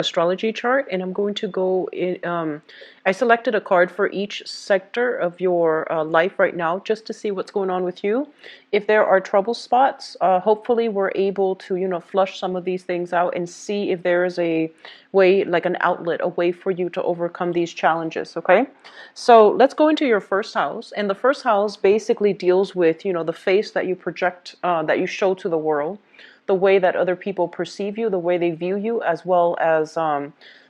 astrology chart, and I'm going to go in. I selected a card for each sector of your life right now just to see what's going on with you. If there are trouble spots, hopefully we're able to, flush some of these things out and see if there is a way, like an outlet, a way for you to overcome these challenges, okay? So let's go into your first house. And the first house basically deals with, the face that you project, that you show to the world, the way that other people perceive you, the way they view you, as well as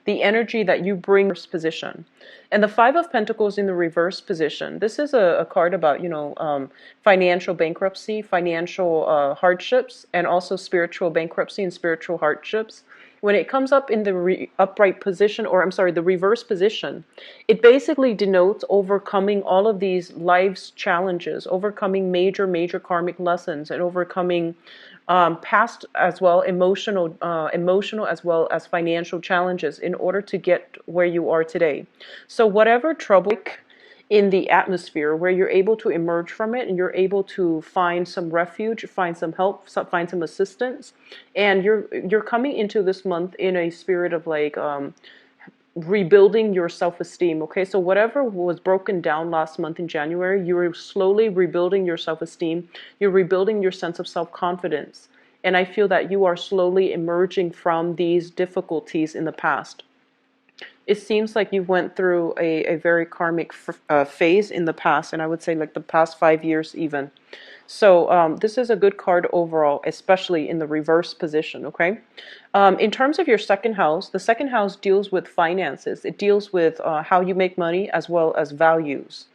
the energy that you bring in this position. And the Five of Pentacles in the reverse position, this is a card about, financial bankruptcy, financial hardships, and also spiritual bankruptcy and spiritual hardships. When it comes up in the upright position, or I'm sorry, the reverse position, it basically denotes overcoming all of these life's challenges, overcoming major karmic lessons, and overcoming past as well, emotional as well as financial challenges in order to get where you are today. So whatever trouble in the atmosphere, where you're able to emerge from it and you're able to find some refuge, find some help, find some assistance, and you're coming into this month in a spirit of like rebuilding your self-esteem. Okay, so whatever was broken down last month in January, you're slowly rebuilding your self-esteem, you're rebuilding your sense of self-confidence, and I feel that you are slowly emerging from these difficulties in the past. It seems like you went through a very karmic phase in the past, and I would say like the past 5 years even. So this is a good card overall, especially in the reverse position, okay? In terms of your second house, the second house deals with finances. It deals with how you make money as well as values.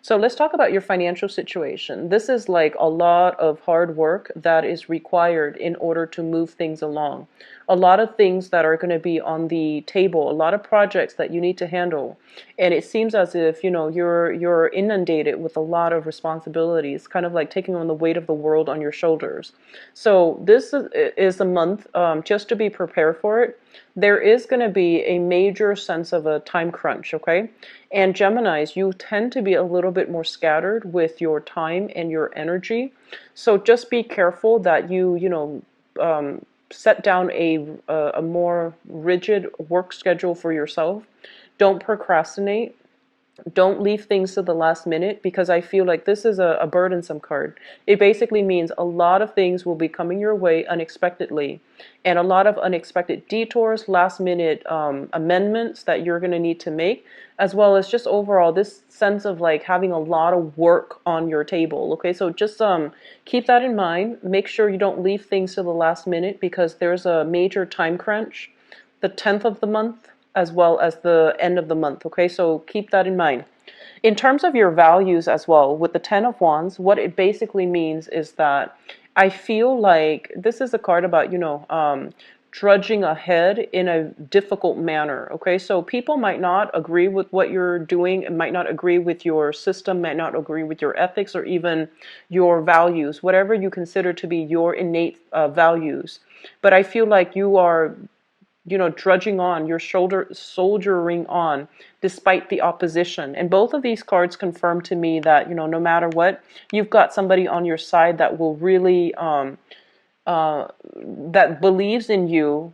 So let's talk about your financial situation. This is like a lot of hard work that is required in order to move things along. A lot of things that are going to be on the table, a lot of projects that you need to handle. And it seems as if, you're inundated with a lot of responsibilities, kind of like taking on the weight of the world on your shoulders. So this is a month just to be prepared for it. There is going to be a major sense of a time crunch, okay? And Geminis, you tend to be a little bit more scattered with your time and your energy. So just be careful that you set down a more rigid work schedule for yourself. Don't procrastinate. Don't leave things to the last minute, because I feel like this is a burdensome card. It basically means a lot of things will be coming your way unexpectedly, and a lot of unexpected detours, last minute amendments that you're going to need to make, as well as just overall this sense of like having a lot of work on your table. Okay, so just keep that in mind. Make sure you don't leave things to the last minute, because there's a major time crunch the 10th of the month as well as the end of the month. Okay, so keep that in mind. In terms of your values as well, with the Ten of Wands, what it basically means is that I feel like this is a card about, trudging ahead in a difficult manner. Okay, so people might not agree with what you're doing, and might not agree with your system, might not agree with your ethics or even your values, whatever you consider to be your innate values. But I feel like you are trudging on, your soldiering on, despite the opposition. And both of these cards confirm to me that, no matter what, you've got somebody on your side that will really, that believes in you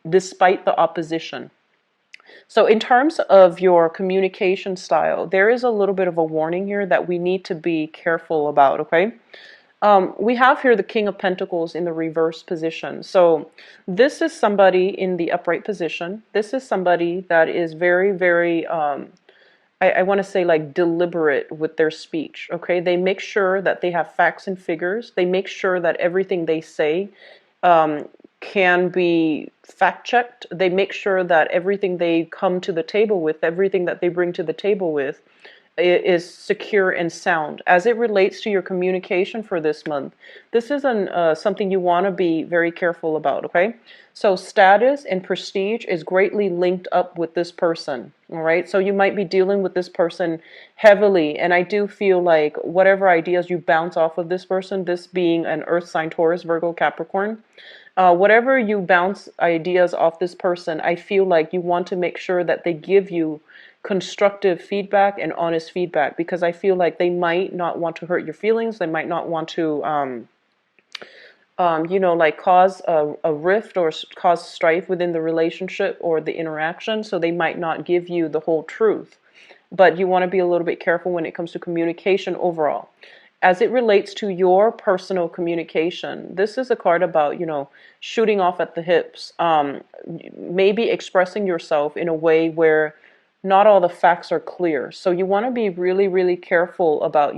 despite the opposition. So in terms of your communication style, there is a little bit of a warning here that we need to be careful about, okay? We have here the King of Pentacles in the reverse position. So this is somebody in the upright position. This is somebody that is very, very, I want to say like deliberate with their speech. Okay, they make sure that they have facts and figures. They make sure that everything they say can be fact checked. They make sure that everything they come to the table with, everything that they bring to the table with, is secure and sound. As it relates to your communication for this month, this is something you want to be very careful about, okay? So status and prestige is greatly linked up with this person, all right? So you might be dealing with this person heavily, and I do feel like whatever ideas you bounce off of this person, this being an earth sign, Taurus, Virgo, Capricorn, whatever you bounce ideas off this person, I feel like you want to make sure that they give you constructive feedback and honest feedback, because I feel like they might not want to hurt your feelings. They might not want to like cause a rift or cause strife within the relationship or the interaction. So they might not give you the whole truth. But you want to be a little bit careful when it comes to communication overall. As it relates to your personal communication, this is a card about, shooting off at the hips, maybe expressing yourself in a way where not all the facts are clear. So you want to be really, really careful about,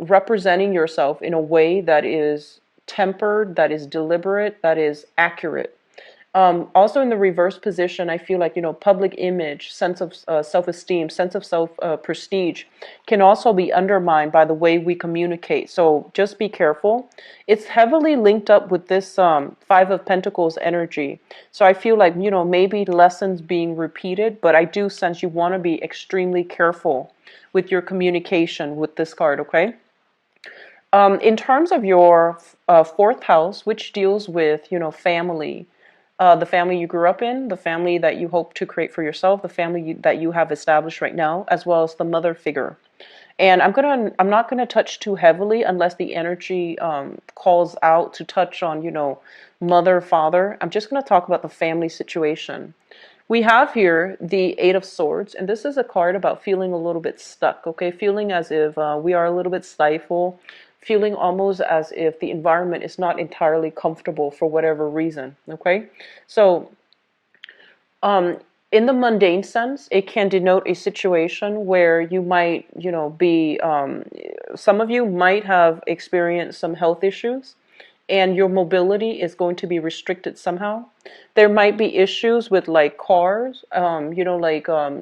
representing yourself in a way that is tempered, that is deliberate, that is accurate. Also in the reverse position, I feel like, public image, sense of self-esteem, sense of self prestige can also be undermined by the way we communicate. So just be careful. It's heavily linked up with this Five of Pentacles energy. So I feel like, maybe lessons being repeated, but I do sense you want to be extremely careful with your communication with this card, okay? In terms of your fourth house, which deals with, family, the family you grew up in, the family that you hope to create for yourself, the family that you have established right now, as well as the mother figure. And I'm not gonna touch too heavily unless the energy calls out to touch on, mother, father. I'm just gonna talk about the family situation. We have here the Eight of Swords, and this is a card about feeling a little bit stuck, okay? Feeling as if we are a little bit stifled, feeling almost as if the environment is not entirely comfortable for whatever reason, okay? So, in the mundane sense, it can denote a situation where you might, some of you might have experienced some health issues and your mobility is going to be restricted somehow. There might be issues with like cars,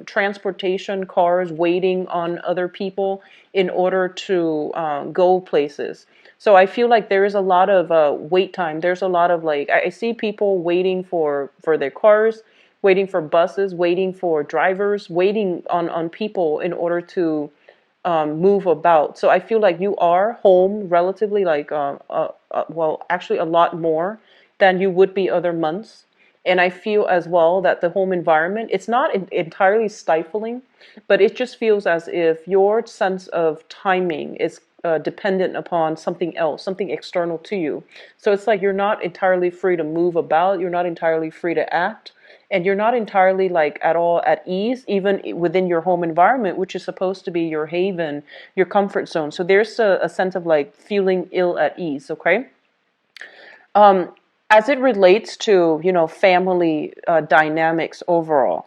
transportation, cars waiting on other people in order to go places. So I feel like there is a lot of wait time. There's a lot of like, I see people waiting for their cars, waiting for buses, waiting for drivers, waiting on people in order to move about. So I feel like you are home relatively like, well, actually a lot more than you would be other months. And I feel as well that the home environment, it's not entirely stifling, but it just feels as if your sense of timing is dependent upon something else, something external to you. So it's like you're not entirely free to move about, you're not entirely free to act, and you're not entirely like at all at ease, even within your home environment, which is supposed to be your haven, your comfort zone. So there's a sense of like feeling ill at ease, okay? As it relates to, family dynamics overall,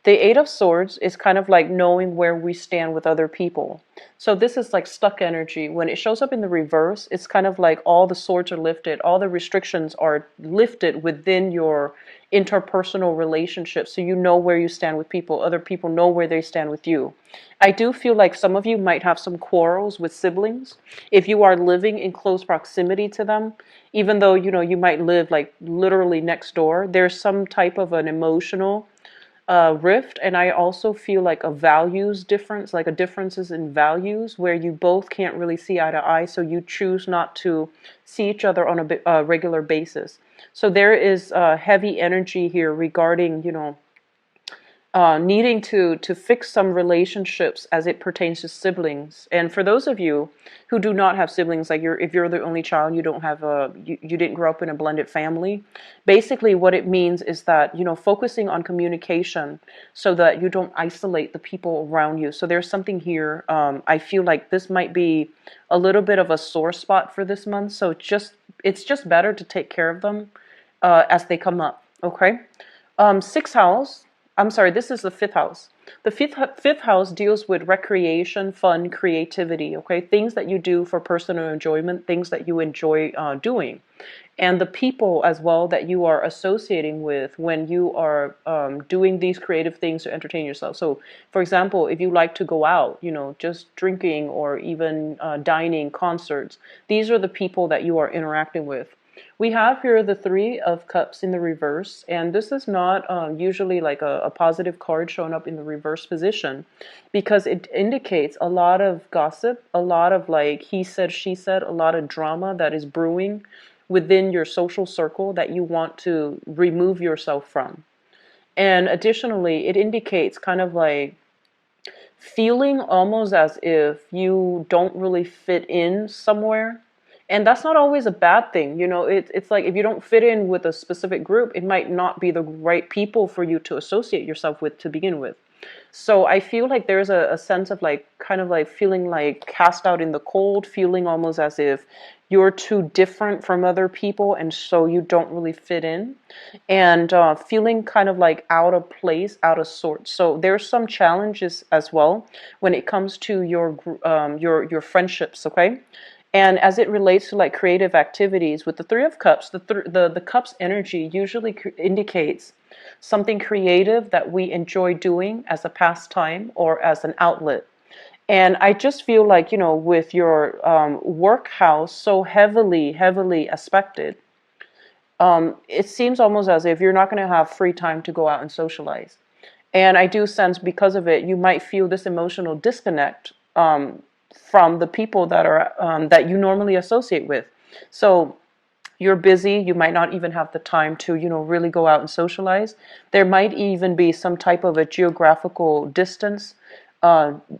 the Eight of Swords is kind of like knowing where we stand with other people. So this is like stuck energy. When it shows up in the reverse, it's kind of like all the swords are lifted, all the restrictions are lifted within your interpersonal relationships. So you know where you stand with people, other people know where they stand with you. I do feel like some of you might have some quarrels with siblings. If you are living in close proximity to them, even though, you might live like literally next door, there's some type of an emotional rift. And I also feel like a values difference, like a differences in values where you both can't really see eye to eye. So you choose not to see each other on a regular basis. So there is heavy energy here regarding, needing to fix some relationships as it pertains to siblings. And for those of you who do not have siblings, like if you're the only child, you don't have you didn't grow up in a blended family. Basically, what it means is that focusing on communication so that you don't isolate the people around you. So there's something here. I feel like this might be a little bit of a sore spot for this month. So it's just better to take care of them as they come up. Okay, sixth house. I'm sorry, this is the fifth house. The fifth house deals with recreation, fun, creativity, okay? Things that you do for personal enjoyment, things that you enjoy doing. And the people as well that you are associating with when you are doing these creative things to entertain yourself. So, for example, if you like to go out, just drinking or even dining, concerts, these are the people that you are interacting with. We have here the Three of Cups in the reverse, and this is not usually like a positive card showing up in the reverse position because it indicates a lot of gossip, a lot of like he said, she said, a lot of drama that is brewing within your social circle that you want to remove yourself from. And additionally, it indicates kind of like feeling almost as if you don't really fit in somewhere And that's not always a bad thing. It's like if you don't fit in with a specific group, it might not be the right people for you to associate yourself with to begin with. So I feel like there's a sense of like kind of like feeling like cast out in the cold, feeling almost as if you're too different from other people and so you don't really fit in, and feeling kind of like out of place, out of sorts. So there's some challenges as well when it comes to your friendships, okay? And as it relates to like creative activities, with the Three of Cups, the Cups energy usually indicates something creative that we enjoy doing as a pastime or as an outlet. And I just feel like, with your work house so heavily aspected, it seems almost as if you're not going to have free time to go out and socialize. And I do sense because of it, you might feel this emotional disconnect from the people that you normally associate with. So you're busy, you might not even have the time to, really go out and socialize. There might even be some type of a geographical distance,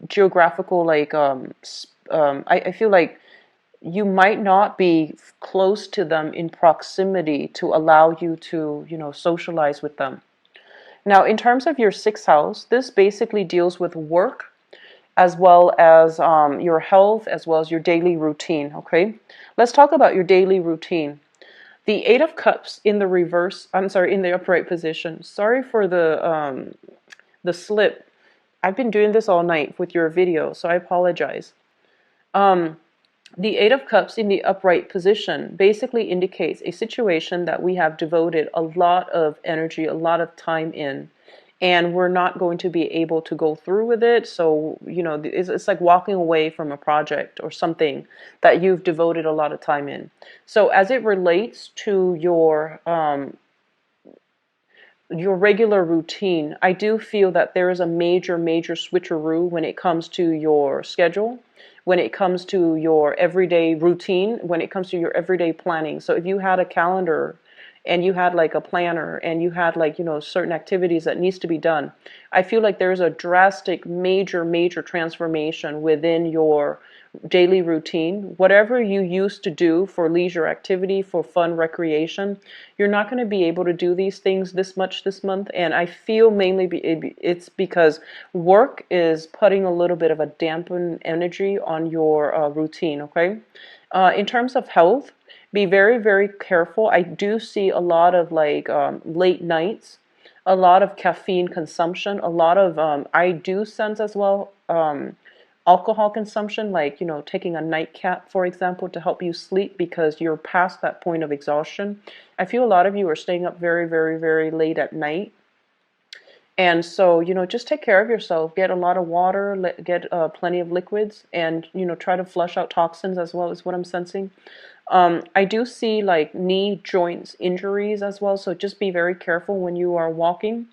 geographical, like, I feel like you might not be close to them in proximity to allow you to, socialize with them. Now, in terms of your sixth house, this basically deals with work as well as your health, as well as your daily routine, okay? Let's talk about your daily routine. The Eight of Cups in the reverse, I'm sorry, in the upright position. Sorry for the slip. I've been doing this all night with your video, so I apologize. The Eight of Cups in the upright position basically indicates a situation that we have devoted a lot of energy, a lot of time in, and we're not going to be able to go through with it. So, it's like walking away from a project or something that you've devoted a lot of time in. So as it relates to your regular routine, I do feel that there is a major switcheroo when it comes to your schedule, when it comes to your everyday routine, when it comes to your everyday planning. So if you had a calendar and you had like a planner and you had like, certain activities that needs to be done, I feel like there's a drastic major transformation within your daily routine. Whatever you used to do for leisure activity, for fun recreation, you're not going to be able to do these things this much this month. And I feel mainly it's because work is putting a little bit of a dampened energy on your routine, okay? In terms of health, be very careful. I do see a lot of like late nights, a lot of caffeine consumption, a lot of I do sense as well alcohol consumption, like, taking a nightcap, for example, to help you sleep because you're past that point of exhaustion. I feel a lot of you are staying up very late at night. And so, just take care of yourself. Get a lot of water, get plenty of liquids, and, try to flush out toxins as well, is what I'm sensing. I do see like knee joints injuries as well, so just be very careful when you are walking.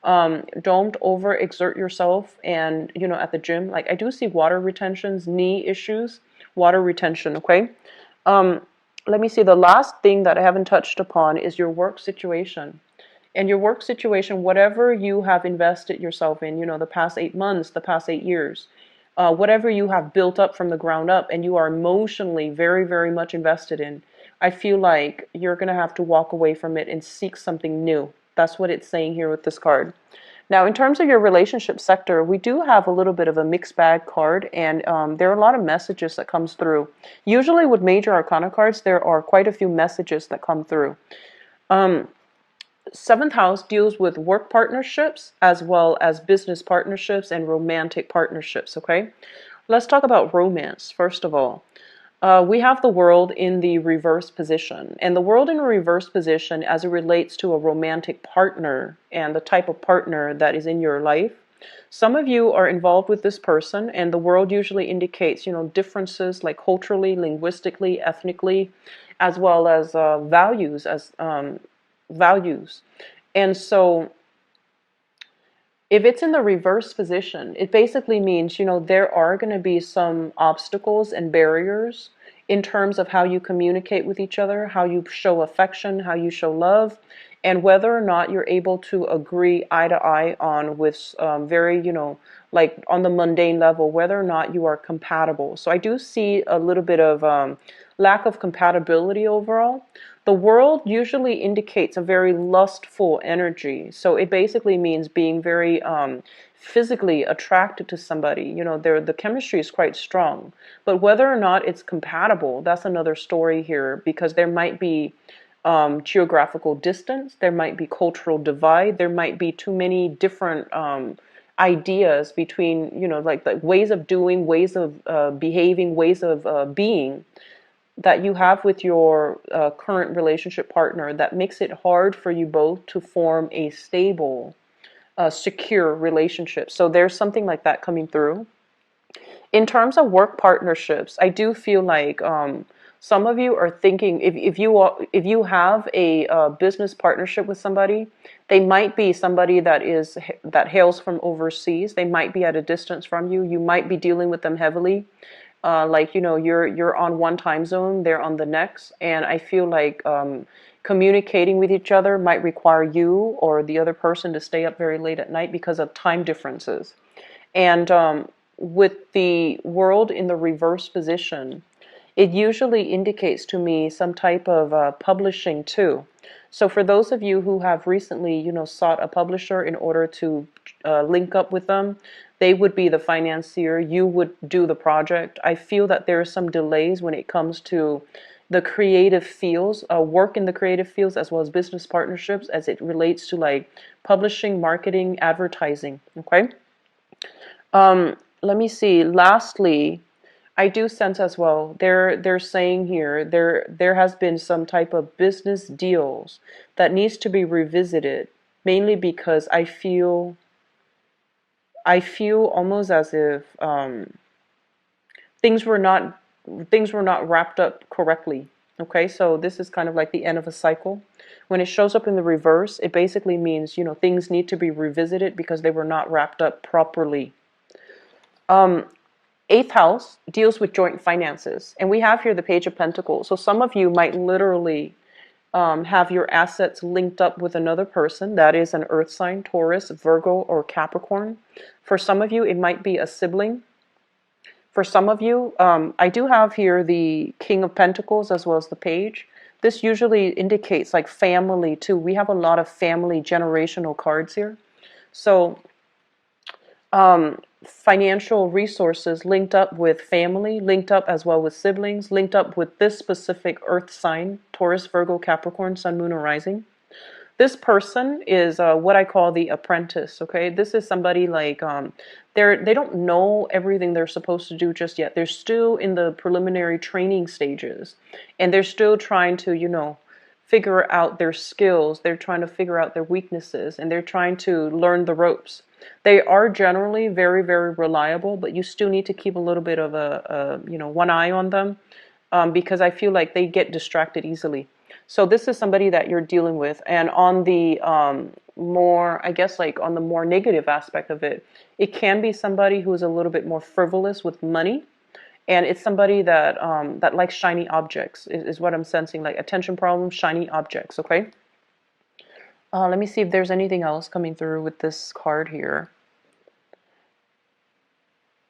Don't overexert yourself, and at the gym, like I do see water retentions, knee issues, water retention, okay? Let me see, the last thing that I haven't touched upon is your work situation. And your work situation, whatever you have invested yourself in, the past 8 months, the past 8 years, whatever you have built up from the ground up and you are emotionally very much invested in, I feel like you're going to have to walk away from it and seek something new. That's what it's saying here with this card. Now, in terms of your relationship sector, we do have a little bit of a mixed bag card, and there are a lot of messages that comes through. Usually with major arcana cards, there are quite a few messages that come through. Seventh house deals with work partnerships as well as business partnerships and romantic partnerships, okay? Let's talk about romance, first of all. We have the world in the reverse position. And the world in a reverse position as it relates to a romantic partner and the type of partner that is in your life. Some of you are involved with this person, and the world usually indicates, differences like culturally, linguistically, ethnically, as well as values. And so if it's in the reverse position, it basically means, there are going to be some obstacles and barriers in terms of how you communicate with each other, how you show affection, how you show love, and whether or not you're able to agree eye to eye on with very, like on the mundane level, whether or not you are compatible. So I do see a little bit of lack of compatibility overall. The world usually indicates a very lustful energy. So it basically means being very physically attracted to somebody. The chemistry is quite strong. But whether or not it's compatible, that's another story here, because there might be geographical distance, there might be cultural divide, there might be too many different ideas between, like ways of doing, ways of behaving, ways of being that you have with your current relationship partner that makes it hard for you both to form a stable, secure relationship. So there's something like that coming through. In terms of work partnerships, I do feel like some of you are thinking if you have a business partnership with somebody, they might be somebody that hails from overseas. They might be at a distance from you. You might be dealing with them heavily. Like you're on one time zone, they're on the next, and I feel like communicating with each other might require you or the other person to stay up very late at night because of time differences. And with the world in the reverse position, it usually indicates to me some type of publishing too. So for those of you who have recently, sought a publisher in order to link up with them, they would be the financier. You would do the project. I feel that there are some delays when it comes to the creative fields, work in the creative fields, as well as business partnerships, as it relates to like publishing, marketing, advertising. Okay. Let me see. Lastly, I do sense as well. They're saying here there has been some type of business deals that needs to be revisited, mainly because I feel almost as if things were not things were not wrapped up correctly. Okay, so this is kind of like the end of a cycle. When it shows up in the reverse, it basically means things need to be revisited because they were not wrapped up properly. Eighth house deals with joint finances, and we have here the Page of Pentacles. So some of you might literally have your assets linked up with another person. That is an earth sign, Taurus, Virgo, or Capricorn. For some of you, it might be a sibling. For some of you, I do have here the King of Pentacles as well as the Page. This usually indicates like family too. We have a lot of family generational cards here. So financial resources linked up with family, linked up as well with siblings, linked up with this specific earth sign, Taurus, Virgo, Capricorn, Sun, Moon, or Rising. This person is what I call the apprentice, okay? This is somebody like, they don't know everything they're supposed to do just yet. They're still in the preliminary training stages, and they're still trying to, figure out their skills. They're trying to figure out their weaknesses, and they're trying to learn the ropes. They are generally very, very reliable, but you still need to keep a little bit of one eye on them, because I feel like they get distracted easily. So this is somebody that you're dealing with. And on the more, I guess, like on the more negative aspect of it, it can be somebody who is a little bit more frivolous with money. And it's somebody that likes shiny objects, is what I'm sensing, like attention problems, shiny objects, okay? Let me see if there's anything else coming through with this card here.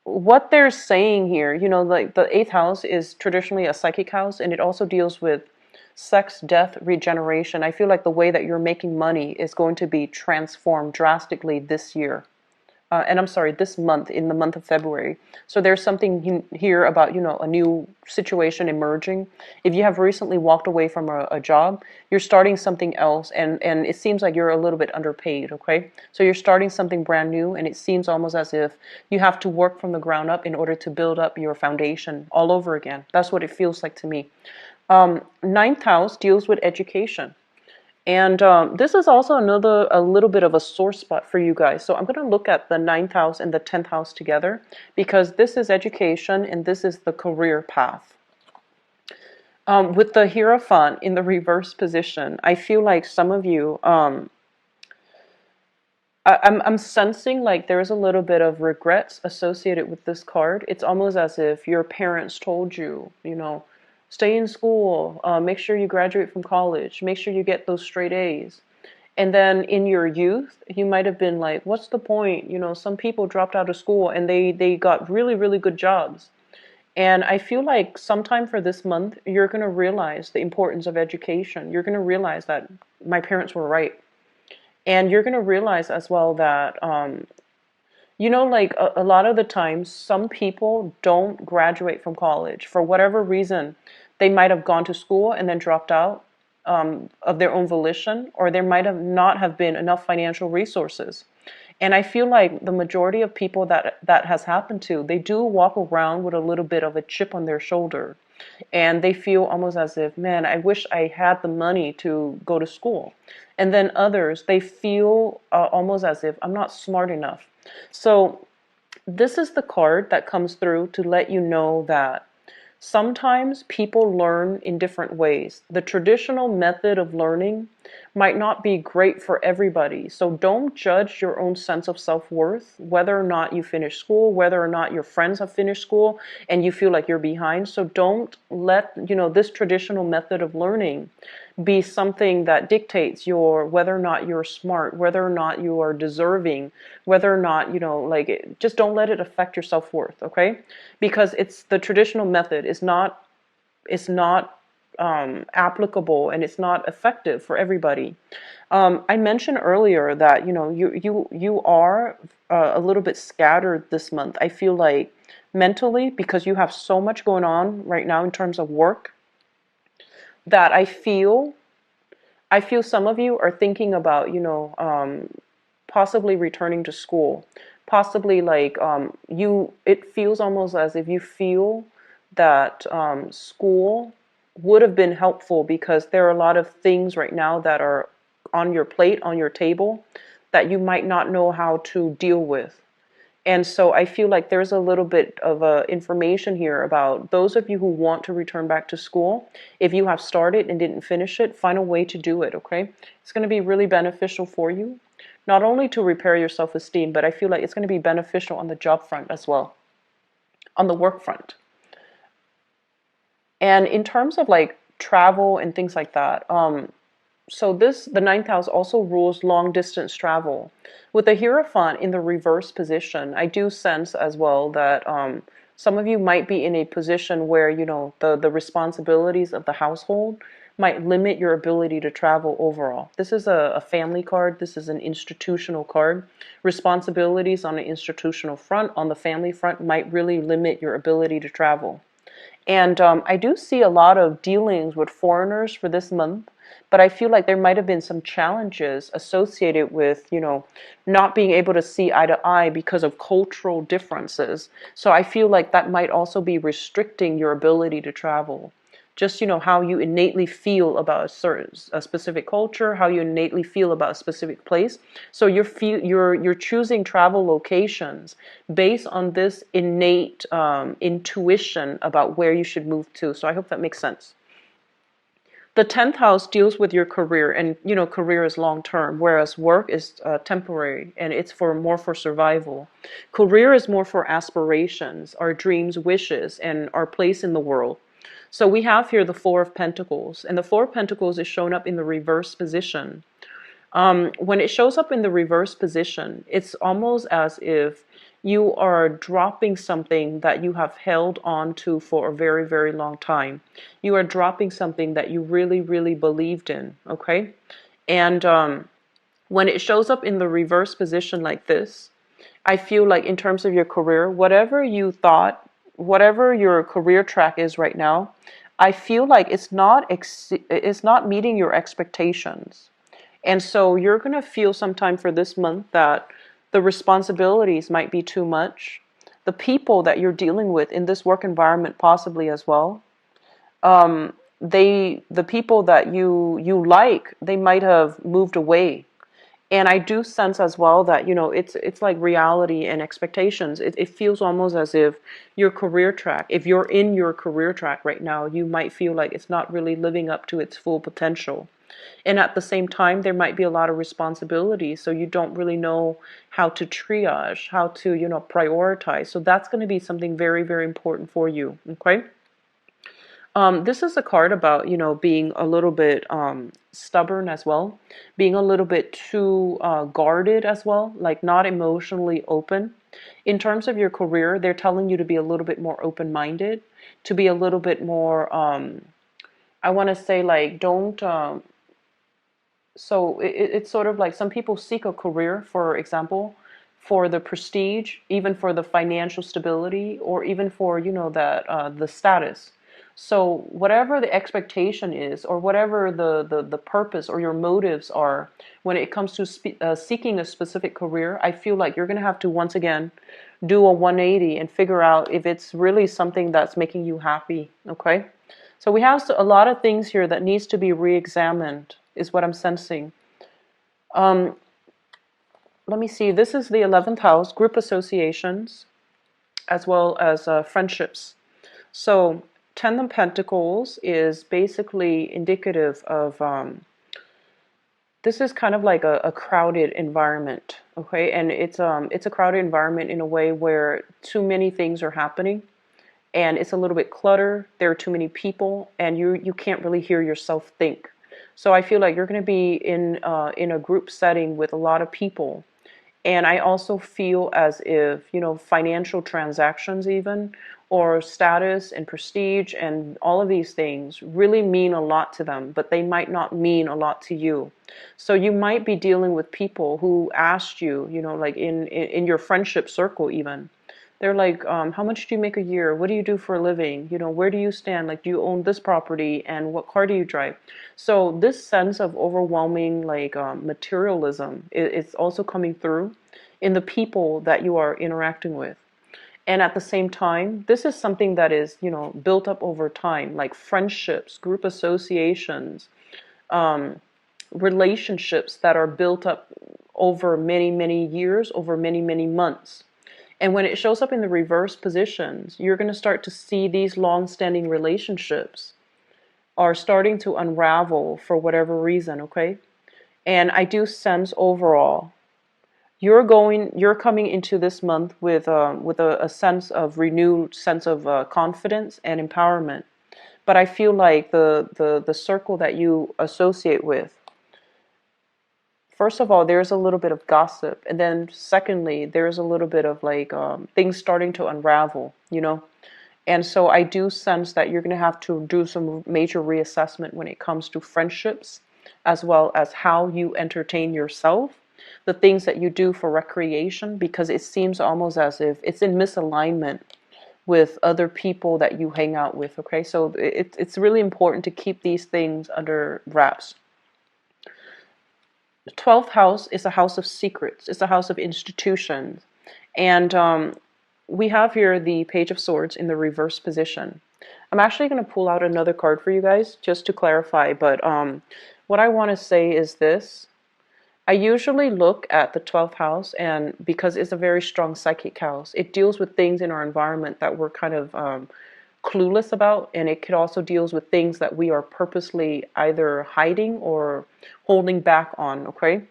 What they're saying here, like the eighth house is traditionally a psychic house, and it also deals with sex, death, regeneration. I feel like the way that you're making money is going to be transformed drastically this year. And I'm sorry, this month, in the month of February. So there's something here about, a new situation emerging. If you have recently walked away from a job, you're starting something else, and it seems like you're a little bit underpaid, okay? So you're starting something brand new, and it seems almost as if you have to work from the ground up in order to build up your foundation all over again. That's what it feels like to me. Ninth house deals with education. And this is also a little bit of a sore spot for you guys. So I'm going to look at the ninth house and the 10th house together, because this is education and this is the career path. With the Hierophant in the reverse position, I feel like some of you, I'm sensing like there's a little bit of regrets associated with this card. It's almost as if your parents told you, Stay in school. Make sure you graduate from college. Make sure you get those straight A's. And then in your youth, you might have been like, what's the point? You know, some people dropped out of school and they got really, really good jobs. And I feel like sometime for this month, you're going to realize the importance of education. You're going to realize that my parents were right. And you're going to realize as well that, like a lot of the times, some people don't graduate from college for whatever reason. They might have gone to school and then dropped out of their own volition, or there might have not have been enough financial resources. And I feel like the majority of people that has happened to, they do walk around with a little bit of a chip on their shoulder. And they feel almost as if, man, I wish I had the money to go to school. And then others, they feel almost as if I'm not smart enough. So this is the card that comes through to let you know that sometimes people learn in different ways. The traditional method of learning might not be great for everybody. So don't judge your own sense of self-worth, whether or not you finish school, whether or not your friends have finished school and you feel like you're behind. So don't let, this traditional method of learning be something that dictates your whether or not you're smart, whether or not you are deserving, whether or not, just don't let it affect your self-worth, okay? Because it's the traditional method is not applicable, and it's not effective for everybody. I mentioned earlier that you are a little bit scattered this month. I feel like mentally, because you have so much going on right now in terms of work, that I feel some of you are thinking about possibly returning to school, possibly like it feels almost as if you feel that school would have been helpful, because there are a lot of things right now that are on your plate, on your table, that you might not know how to deal with. And so I feel like there's a little bit of information here about those of you who want to return back to school. If you have started and didn't finish it, find a way to do it, okay? It's going to be really beneficial for you, not only to repair your self-esteem, but I feel like it's going to be beneficial on the job front as well, on the work front. And in terms of like travel and things like that, so the ninth house also rules long distance travel. With the Hierophant in the reverse position, I do sense as well that some of you might be in a position where, the responsibilities of the household might limit your ability to travel overall. This is a family card. This is an institutional card. Responsibilities on the institutional front, on the family front, might really limit your ability to travel. And I do see a lot of dealings with foreigners for this month, but I feel like there might have been some challenges associated with, not being able to see eye to eye because of cultural differences. So I feel like that might also be restricting your ability to travel. Just, how you innately feel about a specific culture, how you innately feel about a specific place. So you're choosing travel locations based on this innate intuition about where you should move to. So I hope that makes sense. The 10th house deals with your career, and career is long term, whereas work is temporary, and it's more for survival. Career is more for aspirations, our dreams, wishes, and our place in the world. So we have here the Four of Pentacles, and the Four of Pentacles is shown up in the reverse position. When it shows up in the reverse position, it's almost as if you are dropping something that you have held on to for a very, very long time. You are dropping something that you really, really believed in, okay? And when it shows up in the reverse position like this, I feel like in terms of your career, whatever you thought, whatever your career track is right now, I feel like it's not meeting your expectations. And so you're going to feel sometime for this month that the responsibilities might be too much. The people that you're dealing with in this work environment possibly as well. The people that you like, they might have moved away. And I do sense as well that, it's like reality and expectations. It feels almost as if your career track, if you're in your career track right now, you might feel like it's not really living up to its full potential. And at the same time, there might be a lot of responsibility, so you don't really know how to triage, how to, prioritize. So that's going to be something very, very important for you, okay? This is a card about, being a little bit stubborn as well, being a little bit too guarded as well, like not emotionally open. In terms of your career, they're telling you to be a little bit more open-minded, to be a little bit more, I want to say, like, don't, so it's sort of like some people seek a career, for example, for the prestige, even for the financial stability, or even for, that the status. So whatever the expectation is, or whatever the purpose or your motives are when it comes to seeking a specific career, I feel like you're going to have to once again do a 180 and figure out if it's really something that's making you happy. Okay? So we have a lot of things here that needs to be re-examined, is what I'm sensing. Um, Let me see. This is the 11th house, group associations, as well as friendships. So 10 of Pentacles is basically indicative of, this is kind of like a crowded environment, okay? And it's a crowded environment in a way where too many things are happening, and it's a little bit cluttered. There are too many people, and you can't really hear yourself think. So I feel like you're going to be in a group setting with a lot of people. And I also feel as if, financial transactions even, or status and prestige and all of these things really mean a lot to them, but they might not mean a lot to you. So you might be dealing with people who asked you, like in your friendship circle even. They're like, how much do you make a year? What do you do for a living? Where do you stand? Like, do you own this property? And what car do you drive? So this sense of overwhelming, like, materialism is also coming through in the people that you are interacting with. And at the same time, this is something that is, built up over time, like friendships, group associations, um, relationships that are built up over many, many years, over many, many months. And when it shows up in the reverse positions, you're going to start to see these long-standing relationships are starting to unravel for whatever reason, okay? And I do sense overall, you're coming into this month with a sense of renewed sense of confidence and empowerment. But I feel like the circle that you associate with, first of all, there's a little bit of gossip, and then secondly, there's a little bit of like things starting to unravel. And so I do sense that you're going to have to do some major reassessment when it comes to friendships, as well as how you entertain yourself, the things that you do for recreation, because it seems almost as if it's in misalignment with other people that you hang out with. Okay, so it's really important to keep these things under wraps. The 12th house is a house of secrets. It's a house of institutions. And we have here the Page of Swords in the reverse position. I'm actually going to pull out another card for you guys just to clarify. But what I want to say is this. I usually look at the 12th house, and because it's a very strong psychic house, it deals with things in our environment that we're kind of clueless about, and it could also deals with things that we are purposely either hiding or holding back on, okay?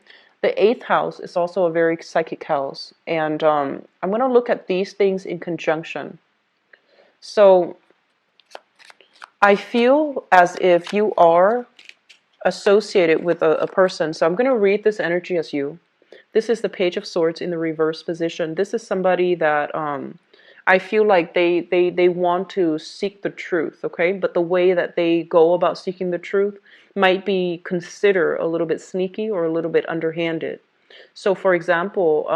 The 8th house is also a very psychic house, and I'm going to look at these things in conjunction. So I feel as if you are associated with a person. So I'm going to read this energy as you. This is the Page of Swords in the reverse position. This is somebody that I feel like they want to seek the truth, okay? But the way that they go about seeking the truth might be considered a little bit sneaky or a little bit underhanded. So for example,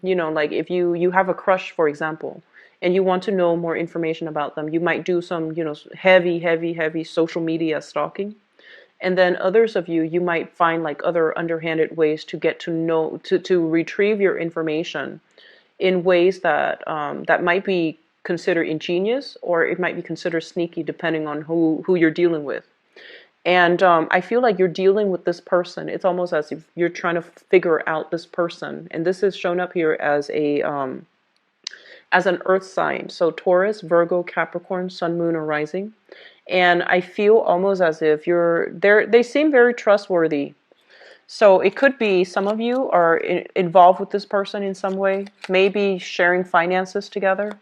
like if you have a crush, for example, and you want to know more information about them, you might do some, heavy social media stalking. And then others of you might find like other underhanded ways to get to know, to retrieve your information in ways that that might be considered ingenious, or it might be considered sneaky depending on who you're dealing with. And I feel like you're dealing with this person. It's almost as if you're trying to figure out this person. And this is shown up here as an earth sign. So Taurus, Virgo, Capricorn, Sun, Moon, or Rising. And I feel almost as if they seem very trustworthy. So it could be some of you are involved with this person in some way, maybe sharing finances together.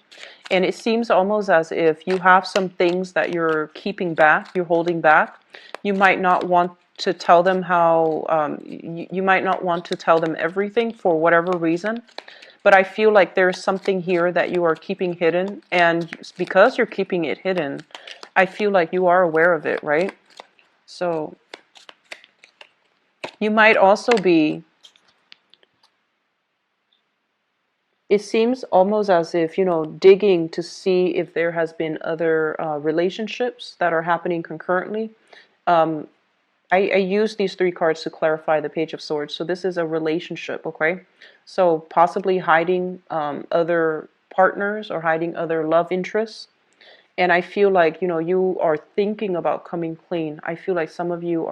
And it seems almost as if you have some things that you're keeping back, you're holding back. You might not want to tell them how, you might not want to tell them everything for whatever reason. But I feel like there's something here that you are keeping hidden. And because you're keeping it hidden, I feel like you are aware of it, right? So you might also be, it seems almost as if, digging to see if there has been other relationships that are happening concurrently. Um, I use these three cards to clarify the Page of Swords. So this is a relationship, okay? So possibly hiding other partners or hiding other love interests. And I feel like, you are thinking about coming clean. I feel like some of you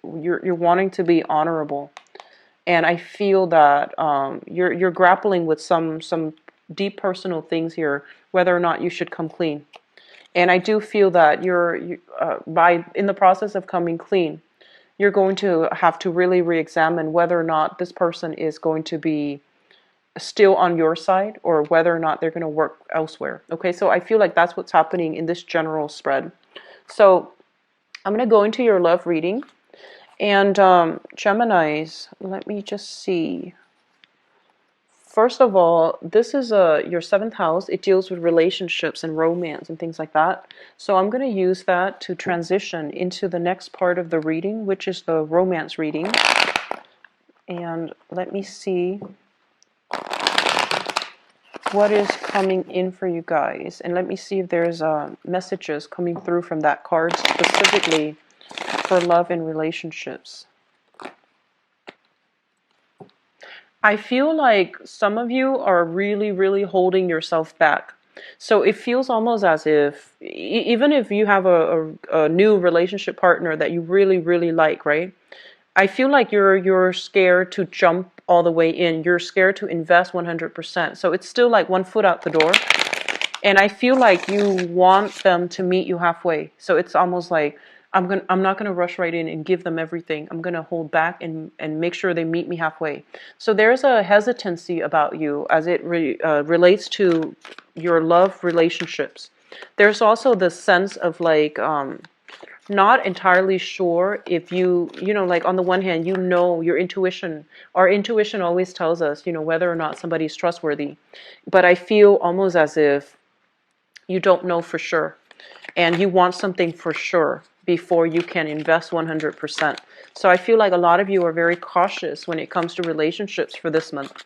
you're wanting to be honorable. And I feel that you're grappling with some deep personal things here, whether or not you should come clean. And I do feel that by in the process of coming clean, you're going to have to really re-examine whether or not this person is going to be still on your side or whether or not they're going to work elsewhere. Okay, so I feel like that's what's happening in this general spread. So I'm going to go into your love reading. And Geminis, let me just see. First of all, this is your seventh house. It deals with relationships and romance and things like that. So I'm going to use that to transition into the next part of the reading, which is the romance reading. And let me see what is coming in for you guys. And let me see if there's messages coming through from that card specifically for love and relationships. I feel like some of you are really, really holding yourself back. So it feels almost as if, even if you have a new relationship partner that you really, really like, right? I feel like you're scared to jump all the way in. You're scared to invest 100%. So it's still like one foot out the door. And I feel like you want them to meet you halfway. So it's almost like I'm not gonna rush right in and give them everything. I'm gonna hold back and make sure they meet me halfway. So there's a hesitancy about you as it relates to your love relationships. There's also the sense of like not entirely sure if like on the one hand, your intuition, our intuition always tells us, whether or not somebody's trustworthy. But I feel almost as if you don't know for sure and you want something for sure before you can invest 100%. So I feel like a lot of you are very cautious when it comes to relationships for this month.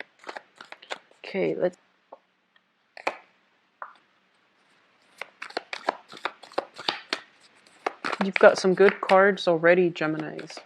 Okay, you've got some good cards already, Geminis.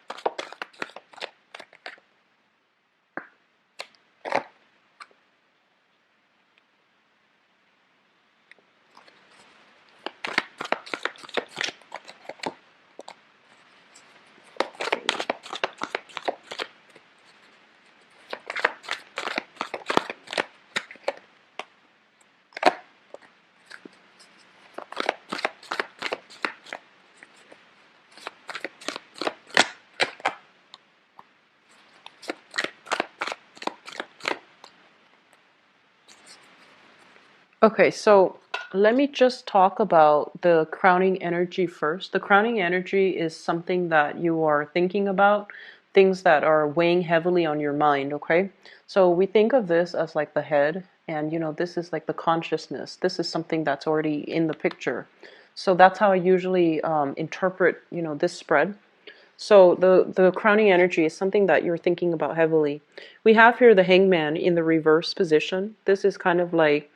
Okay, so let me just talk about the crowning energy first. The crowning energy is something that you are thinking about, things that are weighing heavily on your mind, okay? So we think of this as like the head, and this is like the consciousness. This is something that's already in the picture. So that's how I usually interpret, this spread. So the crowning energy is something that you're thinking about heavily. We have here the hangman in the reverse position. This is kind of like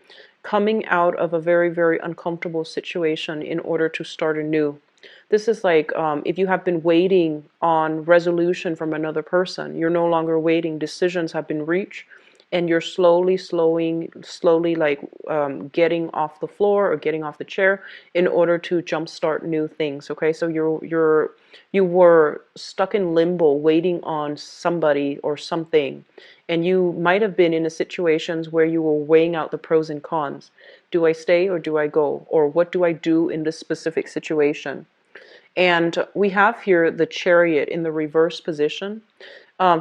coming out of a very, very uncomfortable situation in order to start anew. This is like if you have been waiting on resolution from another person, you're no longer waiting. Decisions have been reached, and you're slowly like getting off the floor or getting off the chair in order to jumpstart new things. Okay, so you were stuck in limbo, waiting on somebody or something, and you might have been in a situations where you were weighing out the pros and cons. Do I stay or do I go? Or what do I do in this specific situation? And we have here the Chariot in the reverse position.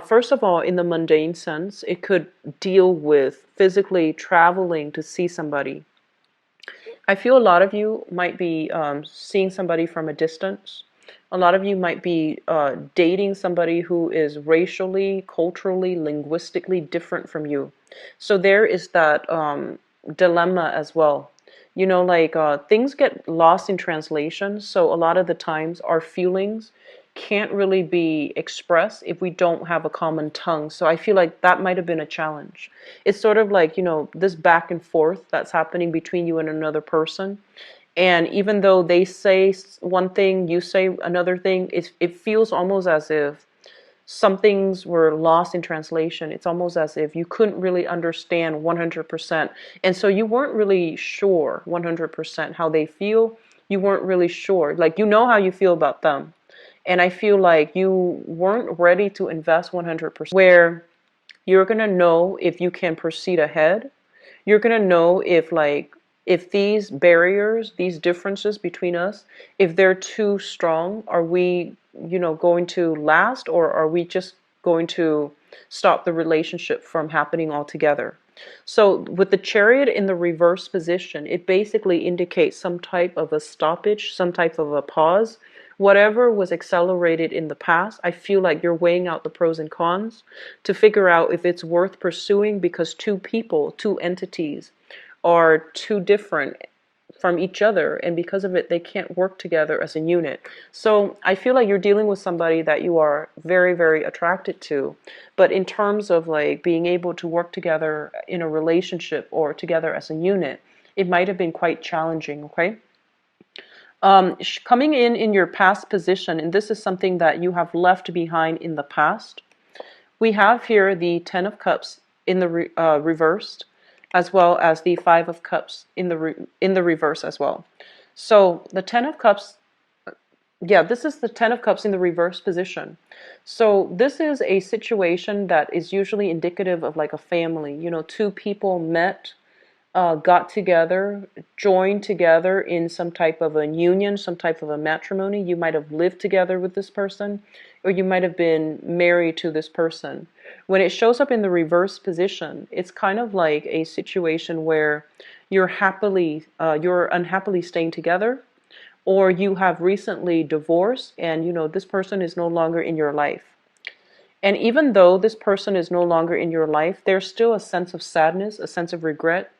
First of all, in the mundane sense, it could deal with physically traveling to see somebody. I feel a lot of you might be seeing somebody from a distance. A lot of you might be dating somebody who is racially, culturally, linguistically different from you. So there is that dilemma as well. You know, like things get lost in translation. So a lot of the times our feelings can't really be expressed if we don't have a common tongue. So I feel like that might have been a challenge. It's sort of like, you know, this back and forth that's happening between you and another person. And even though they say one thing, you say another thing, it feels almost as if some things were lost in translation. It's almost as if you couldn't really understand 100%. And so you weren't really sure 100% how they feel. You weren't really sure. Like, you know how you feel about them. And I feel like you weren't ready to invest 100%, where you're going to know if you can proceed ahead. You're going to know if these barriers, these differences between us, if they're too strong, are we, you know, going to last, or are we just going to stop the relationship from happening altogether? So with the Chariot in the reverse position, it basically indicates some type of a stoppage, some type of a pause. Whatever was accelerated in the past, I feel like you're weighing out the pros and cons to figure out if it's worth pursuing, because two people, two entities are too different from each other, and because of it they can't work together as a unit. So I feel like you're dealing with somebody that you are very, very attracted to, but in terms of like being able to work together in a relationship or together as a unit, it might have been quite challenging. Okay. Coming in your past position, and this is something that you have left behind in the past, we have here the Ten of Cups in the reversed, as well as the Five of Cups in the reverse as well. So the Ten of Cups, yeah, this is the Ten of Cups in the reverse position. So this is a situation that is usually indicative of like a family. You know, two people met, got together, joined together in some type of a union, some type of a matrimony. You might have lived together with this person, or you might have been married to this person. When it shows up in the reverse position, it's kind of like a situation where you're unhappily staying together, or you have recently divorced, and you know this person is no longer in your life. And even though this person is no longer in your life, there's still a sense of sadness, a sense of regret,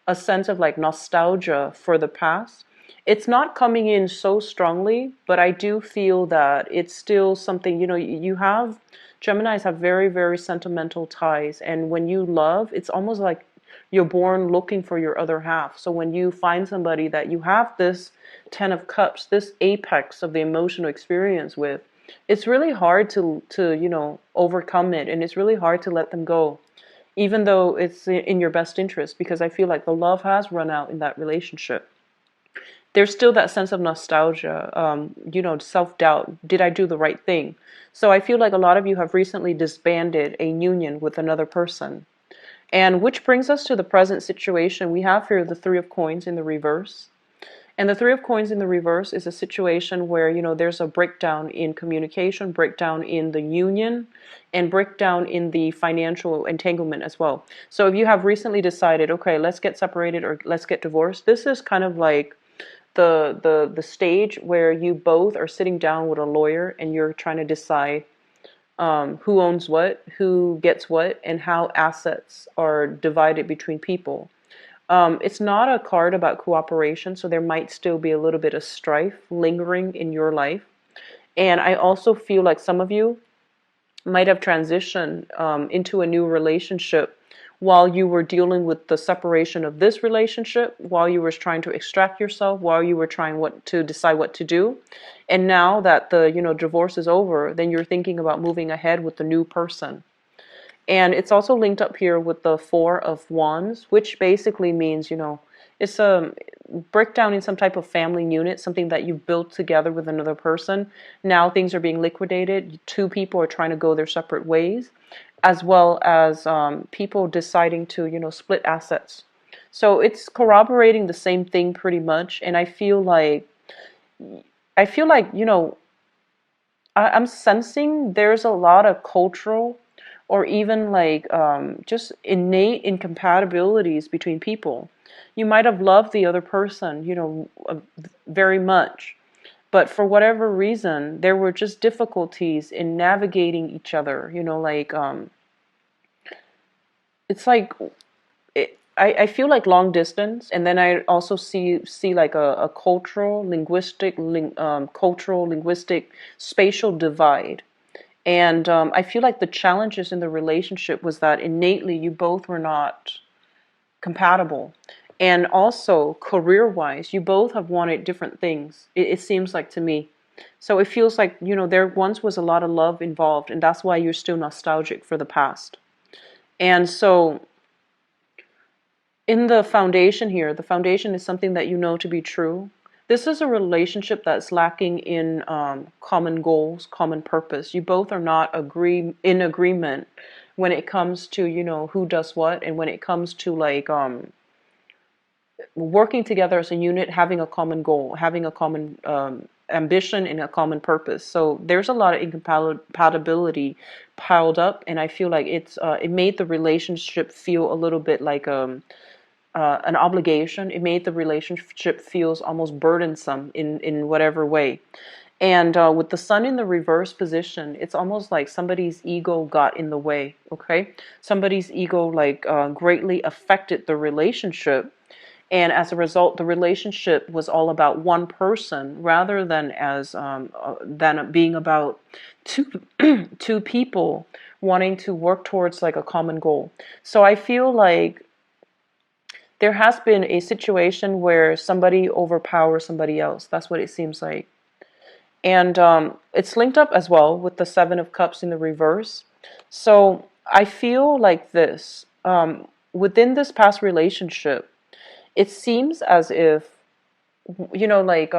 a sense of like nostalgia for the past. It's not coming in so strongly, but I do feel that it's still something, you know, you have, Geminis have very, very sentimental ties. And when you love, it's almost like you're born looking for your other half. So when you find somebody that you have this Ten of Cups, this apex of the emotional experience with, it's really hard to you know, overcome it, and it's really hard to let them go, even though it's in your best interest, because I feel like the love has run out in that relationship. There's still that sense of nostalgia, you know, self-doubt. Did I do the right thing? So I feel like a lot of you have recently disbanded a union with another person. And which brings us to the present situation. We have here the Three of Coins in the reverse. And the Three of Coins in the reverse is a situation where, you know, there's a breakdown in communication, breakdown in the union, and breakdown in the financial entanglement as well. So if you have recently decided, okay, let's get separated or let's get divorced, this is kind of like the stage where you both are sitting down with a lawyer and you're trying to decide who owns what, who gets what, and how assets are divided between people. It's not a card about cooperation, so there might still be a little bit of strife lingering in your life. And I also feel like some of you might have transitioned into a new relationship while you were dealing with the separation of this relationship, while you were trying to extract yourself, while you were trying to decide what to do. And now that the, you know, divorce is over, then you're thinking about moving ahead with the new person. And it's also linked up here with the Four of Wands, which basically means, you know, it's a breakdown in some type of family unit, something that you built together with another person. Now things are being liquidated. Two people are trying to go their separate ways, as well as people deciding to, you know, split assets. So it's corroborating the same thing pretty much. And I feel like, you know, I'm sensing there's a lot of cultural or even like just innate incompatibilities between people. You might have loved the other person, very much, but for whatever reason, there were just difficulties in navigating each other. Like it's like I feel like long distance, and then I also see like a cultural, linguistic, spatial divide. And I feel like the challenges in the relationship was that innately you both were not compatible. And also, career-wise, you both have wanted different things, it seems like to me. So it feels like, there once was a lot of love involved, and that's why you're still nostalgic for the past. And so, in the foundation here, the foundation is something that you know to be true. This is a relationship that's lacking in common goals, common purpose. You both are not in agreement when it comes to, who does what, and when it comes to like working together as a unit, having a common goal, having a common ambition and a common purpose. So there's a lot of incompatibility piled up, and I feel like it made the relationship feel a little bit like an obligation. It made the relationship feels almost burdensome in whatever way. And with the sun in the reverse position, it's almost like somebody's ego got in the way. Okay, somebody's ego like greatly affected the relationship, and as a result, the relationship was all about one person rather than being about two two people wanting to work towards like a common goal. So I feel like there has been a situation where somebody overpowers somebody else. That's what it seems like. And it's linked up as well with the Seven of Cups in the reverse. So I feel like this. Within this past relationship, it seems as if, like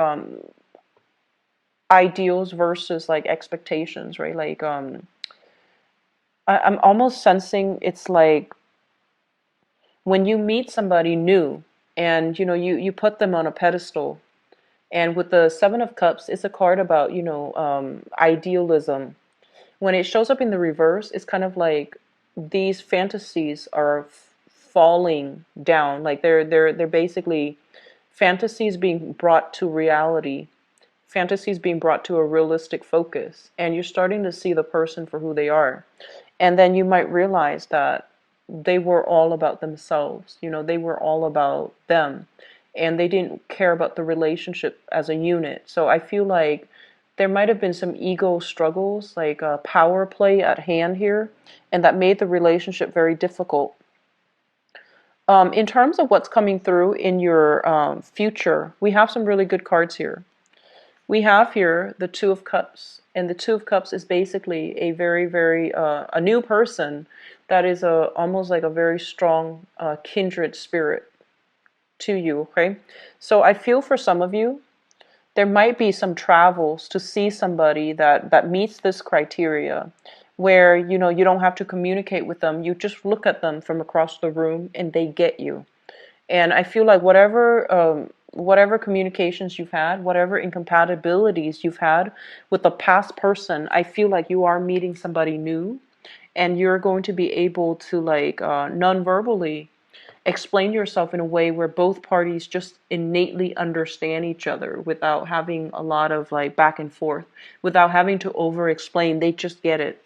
ideals versus like expectations, right? Like I'm almost sensing it's like when you meet somebody new and you put them on a pedestal. And with the Seven of Cups, it's a card about idealism. When it shows up in the reverse, it's kind of like these fantasies are falling down. Like they're basically fantasies being brought to reality, fantasies being brought to a realistic focus, and you're starting to see the person for who they are. And then you might realize that they were all about themselves. They were all about them, and they didn't care about the relationship as a unit. So I feel like there might have been some ego struggles, like a power play at hand here, and that made the relationship very difficult. In terms of what's coming through in your future, we have some really good cards here. We have here the Two of Cups, and the Two of Cups is basically a very, very a new person that is almost like a very strong kindred spirit to you. Okay, so I feel for some of you, there might be some travels to see somebody that meets this criteria, where you don't have to communicate with them. You just look at them from across the room and they get you. And I feel like whatever communications you've had, whatever incompatibilities you've had with the past person, I feel like you are meeting somebody new, and you're going to be able to like non-verbally explain yourself in a way where both parties just innately understand each other without having a lot of like back and forth, without having to over explain. They just get it.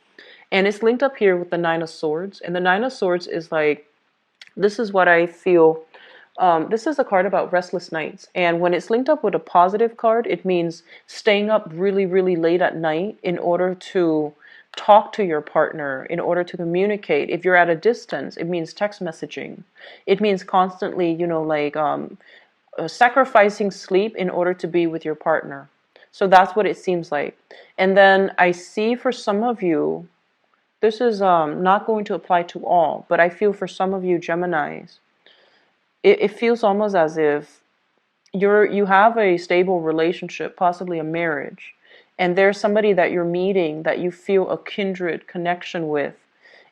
And it's linked up here with the Nine of Swords, and the Nine of Swords is like, this is what I feel. This is a card about restless nights, and when it's linked up with a positive card, it means staying up really, really late at night in order to talk to your partner, in order to communicate. If you're at a distance, it means text messaging. It means constantly, like sacrificing sleep in order to be with your partner. So that's what it seems like. And then I see for some of you, this is not going to apply to all, but I feel for some of you Geminis, it feels almost as if you have a stable relationship, possibly a marriage, and there's somebody that you're meeting that you feel a kindred connection with,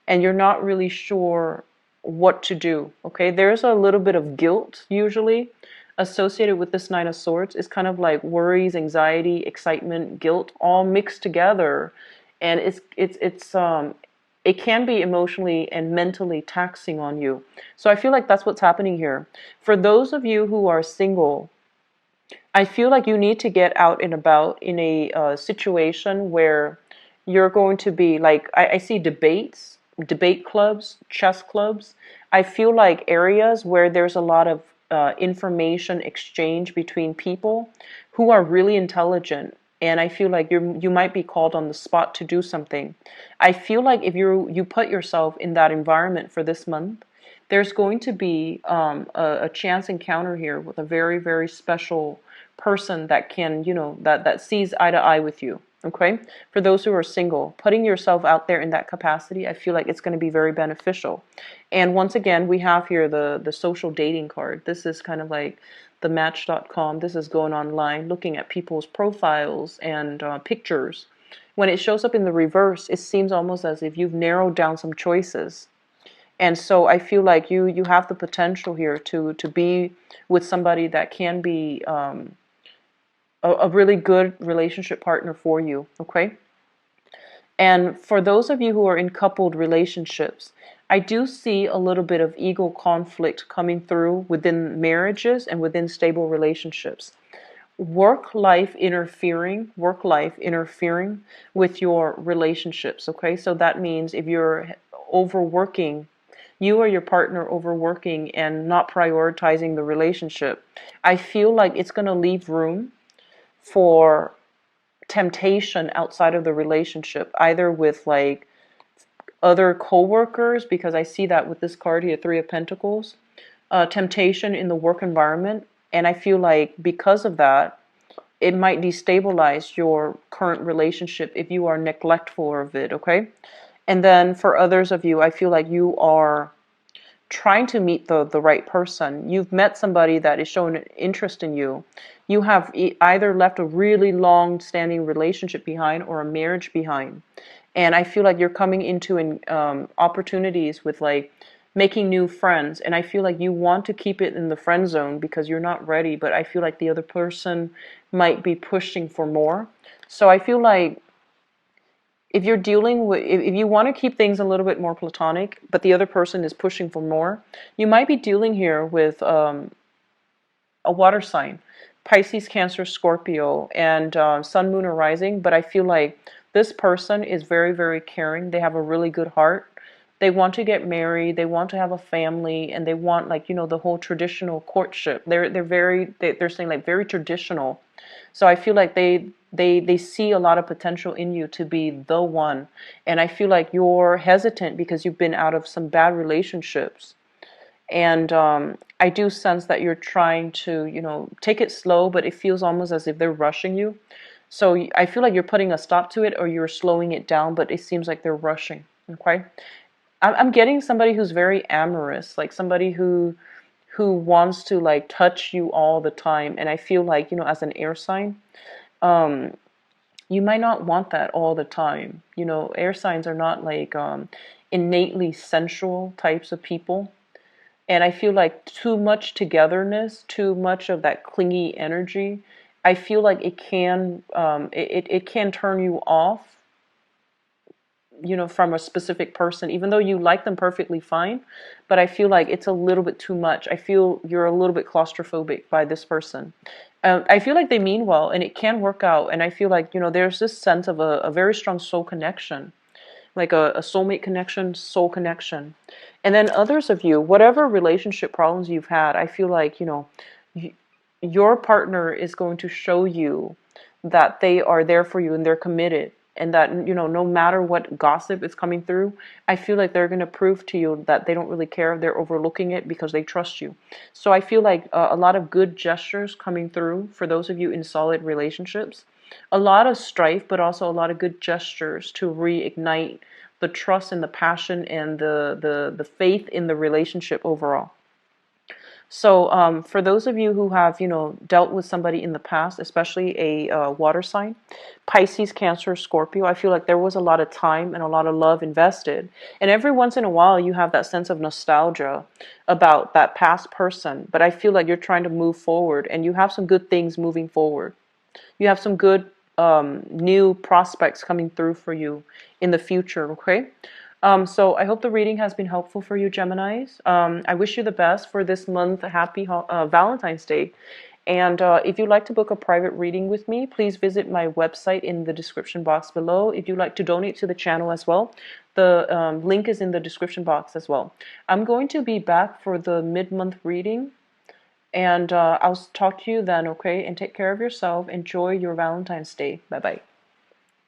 and you're not really sure what to do. Okay, there's a little bit of guilt usually associated with this Nine of Swords is kind of like worries, anxiety, excitement, guilt, all mixed together, and it can be emotionally and mentally taxing on you. So I feel like that's what's happening here. For those of you who are single, I feel like you need to get out and about in a situation where you're going to be like, I see debates, debate clubs, chess clubs. I feel like areas where there's a lot of information exchange between people who are really intelligent. And I feel like you might be called on the spot to do something. I feel like if you put yourself in that environment for this month, there's going to be a chance encounter here with a very, very special person that can, that sees eye to eye with you. Okay? For those who are single, putting yourself out there in that capacity, I feel like it's going to be very beneficial. And once again, we have here the social dating card. This is kind of like the match.com. This is going online, looking at people's profiles and pictures. When it shows up in the reverse, it seems almost as if you've narrowed down some choices. And so I feel like you have the potential here to be with somebody that can be a really good relationship partner for you, okay? And for those of you who are in coupled relationships, I do see a little bit of ego conflict coming through within marriages and within stable relationships. Work life interfering with your relationships, okay? So that means if you're overworking, you or your partner overworking and not prioritizing the relationship, I feel like it's going to leave room for temptation outside of the relationship, either with like other co-workers, because I see that with this card here, Three of Pentacles, temptation in the work environment. And I feel like because of that, it might destabilize your current relationship if you are neglectful of it, okay? And then for others of you, I feel like you are trying to meet the right person. You've met somebody that is showing an interest in you. You have either left a really long-standing relationship behind or a marriage behind. And I feel like you're coming into opportunities with like making new friends. And I feel like you want to keep it in the friend zone because you're not ready. But I feel like the other person might be pushing for more. So I feel like if you're dealing with, if you want to keep things a little bit more platonic, but the other person is pushing for more, you might be dealing here with a water sign, Pisces, Cancer, Scorpio, and Sun, Moon, or Rising. But I feel like this person is very, very caring. They have a really good heart. They want to get married. They want to have a family, and they want like the whole traditional courtship. They're saying like very traditional. So I feel like they see a lot of potential in you to be the one. And I feel like you're hesitant because you've been out of some bad relationships. And I do sense that you're trying to, take it slow, but it feels almost as if they're rushing you. So I feel like you're putting a stop to it or you're slowing it down, but it seems like they're rushing. Okay? I'm getting somebody who's very amorous, like somebody who wants to like touch you all the time. And I feel like, as an air sign, you might not want that all the time. Air signs are not like innately sensual types of people. And I feel like too much togetherness, too much of that clingy energy, I feel like it can it can turn you off, from a specific person, even though you like them perfectly fine. But I feel like it's a little bit too much. I feel you're a little bit claustrophobic by this person. I feel like they mean well and it can work out. And I feel like, there's this sense of a very strong soul connection, like a soulmate connection, soul connection. And then others of you, whatever relationship problems you've had, I feel like, your partner is going to show you that they are there for you and they're committed. And that, no matter what gossip is coming through, I feel like they're going to prove to you that they don't really care. They're overlooking it because they trust you. So I feel like a lot of good gestures coming through for those of you in solid relationships. A lot of strife, but also a lot of good gestures to reignite the trust and the passion and the faith in the relationship overall. So for those of you who have, dealt with somebody in the past, especially a water sign, Pisces, Cancer, Scorpio, I feel like there was a lot of time and a lot of love invested. And every once in a while, you have that sense of nostalgia about that past person. But I feel like you're trying to move forward and you have some good things moving forward. You have some good new prospects coming through for you in the future, okay? So I hope the reading has been helpful for you, Geminis. I wish you the best for this month. Happy Valentine's Day. And if you'd like to book a private reading with me, please visit my website in the description box below. If you'd like to donate to the channel as well, the link is in the description box as well. I'm going to be back for the mid-month reading, and I'll talk to you then, okay? And take care of yourself. Enjoy your Valentine's Day. Bye-bye.